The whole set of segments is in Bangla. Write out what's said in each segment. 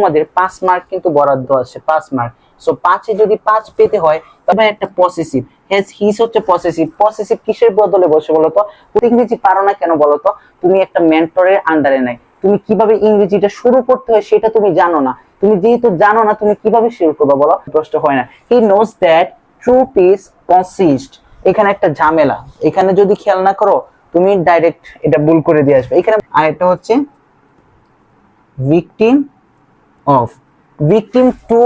তোমাদের 5 মার্ক কিন্তু বরাদ্দ আছে, 5 মার্ক। সো 5-এ যদি 5 পেতে হয় তবে একটা পসেসিভ, হ্যাজ হিজ হচ্ছে পসেসিভ। পসেসিভ কিসের বদলে বসে বলতো? তুমি ইংরেজি পারো না কেন বলতো? তুমি একটা মেন্টরের আন্ডারে নাই, তুমি কিভাবে ইংরেজিটা শুরু করতে হয় সেটা তুমি জানো না। তুমি যেহেতু জানো না, তুমি কিভাবে শুরু করবে বলো? প্রশ্ন হয় না। হি knows that true peace consist. এখানে একটা ঝামেলা, এখানে যদি খেয়াল না করো তুমি ডাইরেক্ট এটা ভুল করে দিয়ে আসবে। এখানে আরেকটা হচ্ছে victim of. Victim to,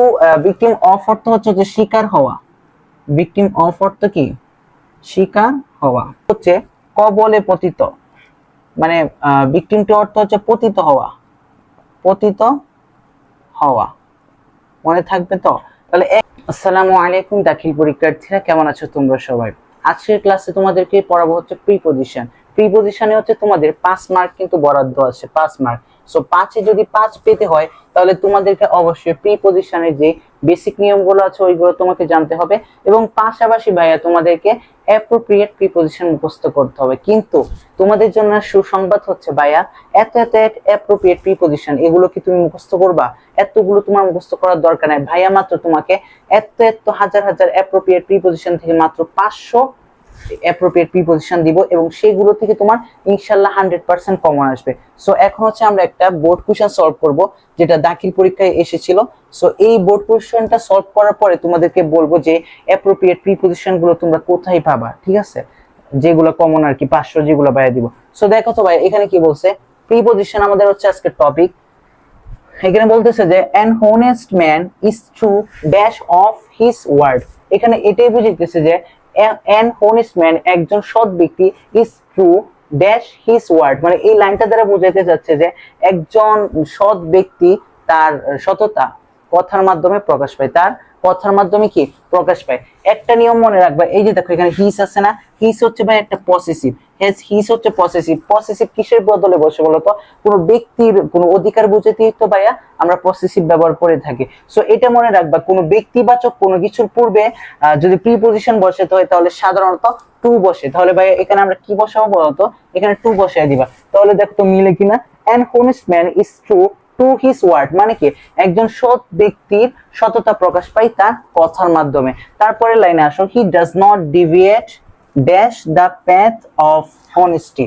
victim of অর্থ হচ্ছে যে শিকার হওয়া। ভিকটিম অফ অর্থ কি? শিকার হওয়া। হচ্ছে কবলে পতিত, মানে ভিকটিম টু অর্থ হচ্ছে পতিত হওয়া, পতিত হওয়া। মনে থাকবে তো? তাহলে আসসালামু আলাইকুম দাখিল পরীক্ষার্থীরা, কেমন আছো তোমরা সবাই? আজকের ক্লাসে তোমাদেরকে পড়াবো হচ্ছে প্রিপজিশন। প্রিপজিশনে হচ্ছে তোমাদের 5 মার্ক কিন্তু বরাদ্দ আছে, 5 মার্ক। সো 5-এ যদি 5 পেতে হয় তাহলে তোমাদেরকে অবশ্যই প্রিপজিশনের যে বেসিক নিয়মগুলো আছে ওইগুলো তোমাকে জানতে হবে, এবং পাশাপাশি ভাইয়া তোমাদেরকে অ্যাপ্রোপ্রিয়েট প্রিপজিশন মুখস্থ করতে হবে। কিন্তু তোমাদের জন্য সুসংবাদ হচ্ছে ভাইয়া, এত এত অ্যাপ্রোপ্রিয়েট প্রিপজিশন এগুলো কি তুমি মুখস্থ করবা? এতগুলো তোমার মুখস্থ করার দরকার নাই ভাইয়া, মাত্র তোমাকে এত এত হাজার হাজার অ্যাপ্রোপ্রিয়েট প্রিপজিশন থেকে মাত্র 500 অ্যাপ্রোপ্রিয়েট প্রিপজিশন দিব, এবং সেগুলো থেকে তোমার ইনশাআল্লাহ 100% কমন আসবে। সো এখন হচ্ছে আমরা একটা বোর্ড কোশ্চেন সলভ করব, যেটা দাখিল পরীক্ষায় এসেছিল। সো এই বোর্ড কোশ্চেনটা সলভ করার পরে তোমাদেরকে বলবো যে অ্যাপ্রোপ্রিয়েট প্রিপজিশন গুলো তোমরা কোথায় পাবা, ঠিক আছে? যেগুলো কমন আর কি, 500 যেগুলো বাইরে দিব। সো দেখো তো ভাই, এখানে কি বলছে? প্রিপজিশন আমাদের হচ্ছে আজকে টপিক। এখানে বলতেছে যে an honest man is true dash of his word। এখানে এটাই বুঝাইতেছে যে an honest man একজন সৎ ব্যক্তি is true dash his word, মানে এই লাইনটা দ্বারা বোঝাতে যাচ্ছে যে একজন সৎ ব্যক্তি তার সততা কথার মাধ্যমে প্রকাশ পায়, তার কথার মাধ্যমে কি প্রকাশ পায়। একটা নিয়ম মনে রাখবা, এই যে দেখো এখানে হিস আছে না, হিস হচ্ছে ভাই একটা পসেসিভ, হ্যাজ হিস হচ্ছে পসেসিভ। পসেসিভ কিসের বদলে বসে বলতো? কোনো ব্যক্তির কোনো অধিকার বুঝাতেই তো ভাইয়া আমরা পসেসিভ ব্যবহার করে থাকি। সো এটা মনে রাখবা, কোনো ব্যক্তিবাচক কোনো কিছুর পূর্বে যদি প্রিপজিশন বসাতে হয় তাহলে সাধারণত টু বসে। তাহলে ভাইয়া এখানে আমরা কি বসাবো বলতো? এখানে টু বসাই দিবা। তাহলে দেখো তো মিলে কিনা। an honest man is true to his word, মানে কি একজন সৎ ব্যক্তির সততা প্রকাশ পায় তার কথার মাধ্যমে। তারপরে লাইনে আসো, হি does not deviate dash the path of honesty.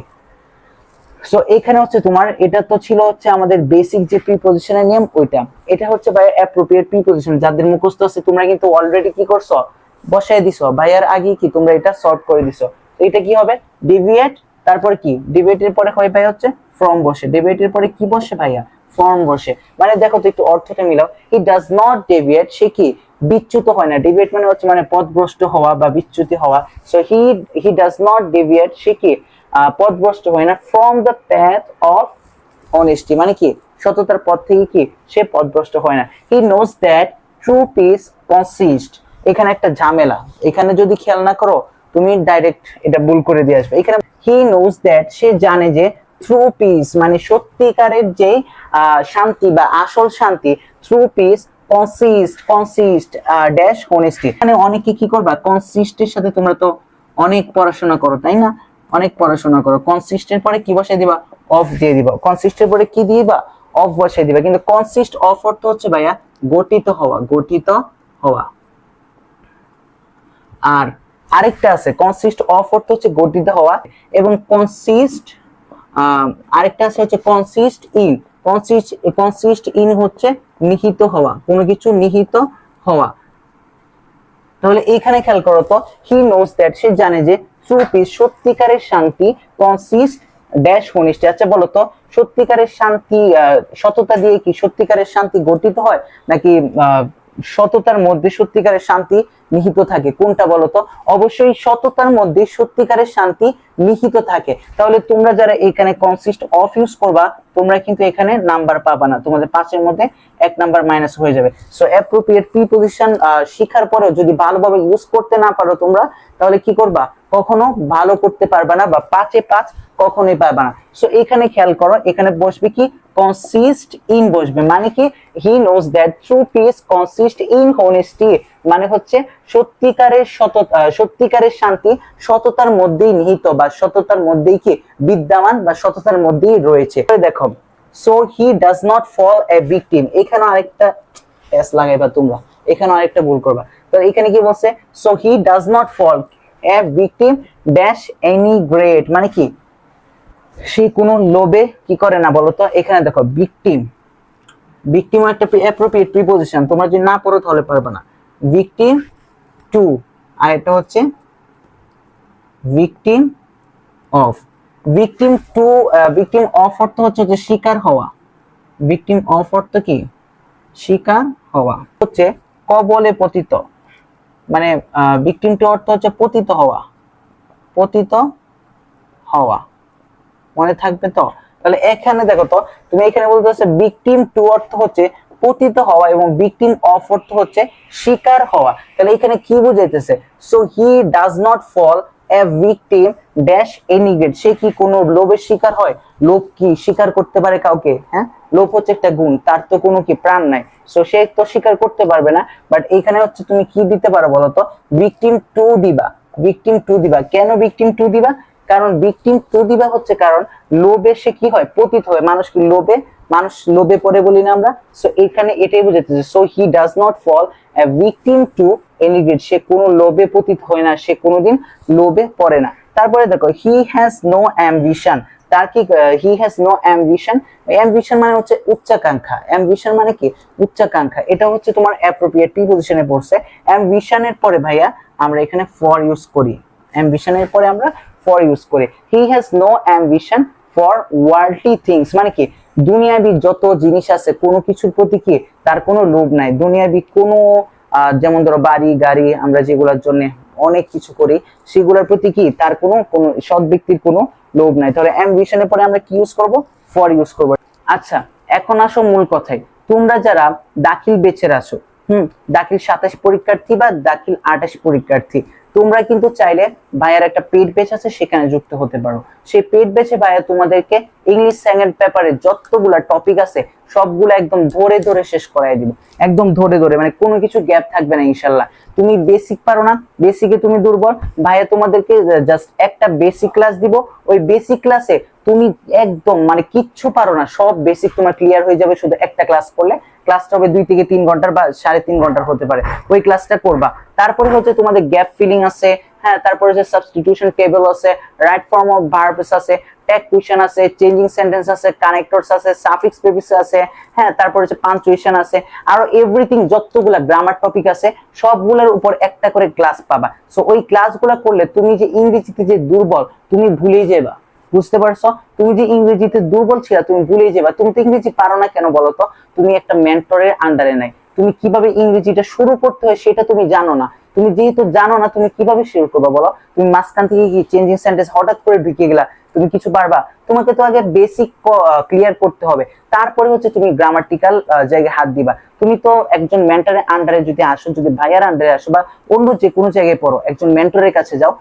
So এখানে হচ্ছে তোমার, এটা তো ছিল হচ্ছে আমাদের বেসিক যে প্রিপজিশনের নিয়ম ওইটা। এটা হচ্ছে ভাই অ্যাপ্রোপ্রিয়েট প্রিপজিশন, যাদের মুখস্থ আছে তোমরা কিন্তু অলরেডি কি করছো? বসায় দিছো ভাইয়ার আগে, কি তোমরা এটা সলভ করে দিছো। তো এটা কি হবে? ডিভিয়েট, তারপরে কি ডিভিয়েটের পরে হয় ভাই হচ্ছে ফ্রম বসে, ডিভিয়েটের পরে কি বসে ভাইয়া? ফর্ম বসে। মানে দেখো তো একটু অর্থটা মিলাও, হি ডাজ নট ডেভিয়েট, সে কি বিচ্যুত হয় না। ডেভিয়েট মানে হচ্ছে মানে পথভ্রষ্ট হওয়া বা বিচ্যুতি হওয়া। So he does not deviate, সে কি পথভ্রষ্ট হয় না from the path of honesty, মানে কি সততার পথ থেকে কি সে পথভ্রষ্ট হয় না। হি knows that true peace consist. এখানে একটা ঝামেলা, এখানে যদি খেয়াল না করো তুমি ডাইরেক্ট এটা ভুল করে দিয়ে আসবে। এখানে হি নোজ দ্যাট, সে জানে যে ট্রু পিস মানে সত্যিকারের যে শান্তি বা আসল শান্তি, true peace consist dash honesty. এখানে অনেকে কি করবা, কনসিস্টের সাথে তোমরা তো অনেক পড়াশোনা করো তাই না? অনেক পড়াশোনা করো, কনসিস্টের পরে কি বসাই দিবা? অফ দিয়ে দিবা। কনসিস্টের পরে কি দিবা? অফ বসাই দিবা। কিন্তু কনসিস্ট অফ অর্থ হচ্ছে ভাইয়া গঠিত হওয়া, গঠিত হওয়া। আর আরেকটা আছে কনসিস্ট অফ অর্থ হচ্ছে গঠিত হওয়া, এবং কনসিস্ট আরেকটা আছে হচ্ছে কনসিস্ট ইন। কনসিস্ট ইন হচ্ছে নিহিত হওয়া, কোনো কিছু নিহিত হওয়া। তাহলে এইখানে খেয়াল করো তো, হি নোজ দ্যাট, সে জানে যে ট্রু পিস সত্যিকারের শান্তি কনসিস্ট ড্যাশ হোনেস্টি। আচ্ছা বলো তো, সত্যিকারের শান্তি সততা দিয়ে কি সত্যিকারের শান্তি গঠিত হয়, নাকি সততার মধ্যে সত্যিকারের শান্তি নিহিত থাকে? কোনটা বলো তো? অবশ্যই সততার মধ্যে সত্যিকারের শান্তি নিহিত থাকে। তাহলে তোমরা যারা এখানে কনসিস্ট অফ ইউজ করবা তোমরা কিন্তু এখানে নাম্বার পাবা না, তোমাদের 5-এর মধ্যে 1 নাম্বার মাইনাস হয়ে যাবে। সো অ্যাপ্রোপ্রিয়েট প্রিপজিশন শিখার পরেও যদি ভালোভাবে ইউজ করতে না পারো তোমরা, তাহলে কি করবা? কখনো ভালো করতে পারবা না, বা 5-এ 5 কখনোই পারবা না। সো এখানে খেয়াল করো, এখানে বসবে কি? কনসিস্ট ইন বসবে, মানে কি he knows that true peace consist in honesty, মানে হচ্ছে সত্যিকারের সততা, সত্যিকারের শান্তি সততার মধ্যেই নিহিত, বা সততার মধ্যেই কি বিদ্যমান, বা সততার মধ্যেই রয়েছে। দেখো so he does not fall a victim, এখানে আরেকটা এস লাগাইবা তোমরা, এখানে আরেকটা ভুল করবা। তো এখানে কি বলছে, so he does not fall a victim dash any grade, মানে কি সে কোনো লোভে কি করে না বলতো। এখানে দেখো ভিকটিম, ভিকটিম একটা অ্যাপ্রোপ্রিয়েট প্রিপজিশন, তোমরা যদি না পড়ো তাহলে পারবে না। ভিকটিম টু, আর এটা হচ্ছে victim of. Victim to, victim of অর্থ হচ্ছে যে শিকার হওয়া। ভিকটিম অফ অর্থ কি শিকার হওয়া, হচ্ছে কবলে পতিত, মানে ভিকটিম টু অর্থ হচ্ছে পতিত হওয়া, পতিত হওয়া, মনে থাকবে তো। তাহলে এখানে দেখো তো, তুমি এখানে বলতে হচ্ছে ভিকটিম টু অর্থ হচ্ছে পতিত হওয়া এবং ভিকটিম অফ অর্থ হচ্ছে শিকার হওয়া। তাহলে এখানে কি বুঝাইতেছে, so he does not fall a victim dash any greed, সে কি কোনো লোভের শিকার হয়। লোভ কি শিকার করতে পারে কাউকে? হ্যাঁ, লোভ হচ্ছে একটা গুণ, তার তো কোনো কি প্রাণ নাই, সো সে তো শিকার করতে পারবে না। বাট এখানে হচ্ছে তুমি কি দিতে পারো বলতো, ভিকটিম টু দিবা, ভিকটিম টু দিবা। কেন ভিকটিম টু দিবা? কারণ ভিকটিম টু দিবা হচ্ছে কারণ লোভে সে কি হয়, পতিত হয়। মানুষ কি লোভে, মানুষ লোভে পড়ে বলি না আমরা। সো এখানে এটাই বুঝাইতেছে, so he does not fall a victim to any greed, সে কোনো লোভে পতিত হয় না, সে কোনোদিন লোভে পড়ে না। তারপরে দেখো হি হ্যাজ নো অ্যাম্বিশন, তার কি he has no ambition, ambition মানে হচ্ছে উচ্চাকাঙ্ক্ষা, অ্যাম্বিশন মানে কি উচ্চাকাঙ্ক্ষা। এটা হচ্ছে তোমার অ্যাপ্রোপ্রিয়েট প্রিপজিশনে পড়ছে। অ্যাম্বিশনের পরে ভাইয়া আমরা এখানে ফর ইউজ করি, অ্যাম্বিশনের পরে আমরা ফর ইউজ করি। He has no ambition for worldly things, মানে কি দুনিয়াবি যত জিনিস আছে কোনো কিছুর প্রতি কি তার কোনো লোভ নাই। দুনিয়াবি কোনো যেমন ধরো বাড়ি গাড়ি আমরা যেগুলোর জন্য অনেক কিছু করি, সেগুলোর প্রতি কি তার কোনো কোনো সৎ ব্যক্তির কোনো লোভ নাই। তাহলে অ্যাম্বিশনের পরে আমরা কি ইউজ করব, ফর ইউজ করব। আচ্ছা, এখন আসো মূল কথায়। তোমরা যারা দাখিল বেচের আছো, দাখিল 27 পরীক্ষার্থী বা দাখিল 28 পরীক্ষার্থী, তোমরা কিন্তু চাইলে ভাইয়ার একটা পেড ব্যাচ আছে, সেখানে যুক্ত হতে পারো। সেই পেড ব্যাচে ভাইয়া তোমাদেরকে ইংলিশ সেকেন্ড পেপারে যতগুলা টপিক আছে সবগুলো একদম ধরে ধরে শেষ করাই দিব, একদম ধরে ধরে, মানে কোনো কিছু গ্যাপ থাকবে না ইনশাল্লাহ। তুমি বেসিক পারো না, বেসিকে তুমি দুর্বল, ভাইয়া তোমাদেরকে জাস্ট একটা বেসিক ক্লাস দিব। ওই বেসিক ক্লাসে তুমি একদম মানে কিচ্ছু পারো না, সব বেসিক তোমার ক্লিয়ার হয়ে যাবে শুধু একটা ক্লাস করলে। ক্লাসটা হবে 2 থেকে 3 ঘন্টার বা 3.5 ঘন্টার হতে পারে, ওই ক্লাসটা করবা। তারপরে হচ্ছে তোমাদের গ্যাপ ফিলিং আছে, হ্যাঁ, তারপরে হচ্ছে সাবস্টিটিউশন টেবল আছে, রাইট ফর্ম অফ ভার্বস আছে, ট্যাগ কুয়েশন আছে, চেঞ্জিং সেন্টেন্স আছে, কানেক্টরস আছে, সাফিক্স প্রিফিক্স আছে, হ্যাঁ, তারপরে হচ্ছে পাঞ্চুয়েশন আছে, আরো এভরিথিং যতগুলা গ্রামার টপিক আছে সবগুলোর উপর একটা করে ক্লাস পাবা। সো ওই ক্লাসগুলো করলে তুমি যে ইংরেজিতে যে দুর্বল তুমি ভুলেই যাবা, বুঝতে পারছো? তুমি যে ইংরেজিতে দুর্বল ছিল তুমি ভুলেই যাবা। তুমি তো ইংরেজি পারো না কেন বলো তো? তুমি একটা মেন্টরের আন্ডারে নাই, তুমি কিভাবে ইংরেজিটা শুরু করতে হয় সেটা তুমি জানো না। তুমি যেহেতু জানো না তুমি কিভাবে শুরু করবে বলো? তুমি মাঝখান থেকে কি চেঞ্জিং সেন্টেন্স হঠাৎ করে ঢুকে গেলা, তুমি কিছু পারবা? তোমাকে তো আগে বেসিক ক্লিয়ার করতে হবে, তারপরে হচ্ছে তুমি গ্রামাটিক্যাল জায়গায় হাত দিবা। তুমি তো একজন মেন্টরের আন্ডারে যদি আসো, যদি ভাইয়ার আন্ডারে আসো বা অন্য যে কোনো জায়গায় পড়ো, একজন মেন্টরের কাছে যাও,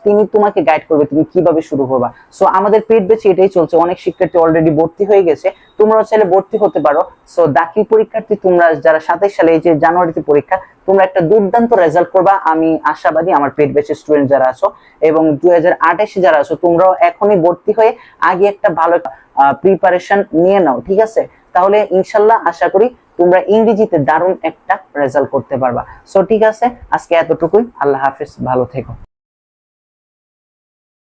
তিনি তোমাকে গাইড করবে তুমি কিভাবে শুরু করবা। সো আমাদের পেড ব্যাচে এটাই চলছে, অনেক শিক্ষার্থী অলরেডি ভর্তি হয়ে গেছে, তোমরাও চাইলে ভর্তি হতে পারো। সো দাখিল পরীক্ষার্থী তোমরা যারা 27 সালে এই যে জানুয়ারিতে পরীক্ষা, তোমরা একটা দুর্দান্ত রেজাল্ট করবা, আমি আশাবাদী। আমার পেড ব্যাচের স্টুডেন্ট যারা আছো এবং 2028 যারা আছো, তোমরাও এখনই ভর্তি হয়ে আগে একটা ভালো প্রিপারেশন নিয়ে নাও, ঠিক আছে? তাহলে ইনশাল্লাহ আশা করি তোমরা ইংরেজিতে দারুণ একটা রেজাল্ট করতে পারবা। সো ঠিক আছে, আজকে এতটুকুই। আল্লাহ হাফেজ, ভালো থেকো।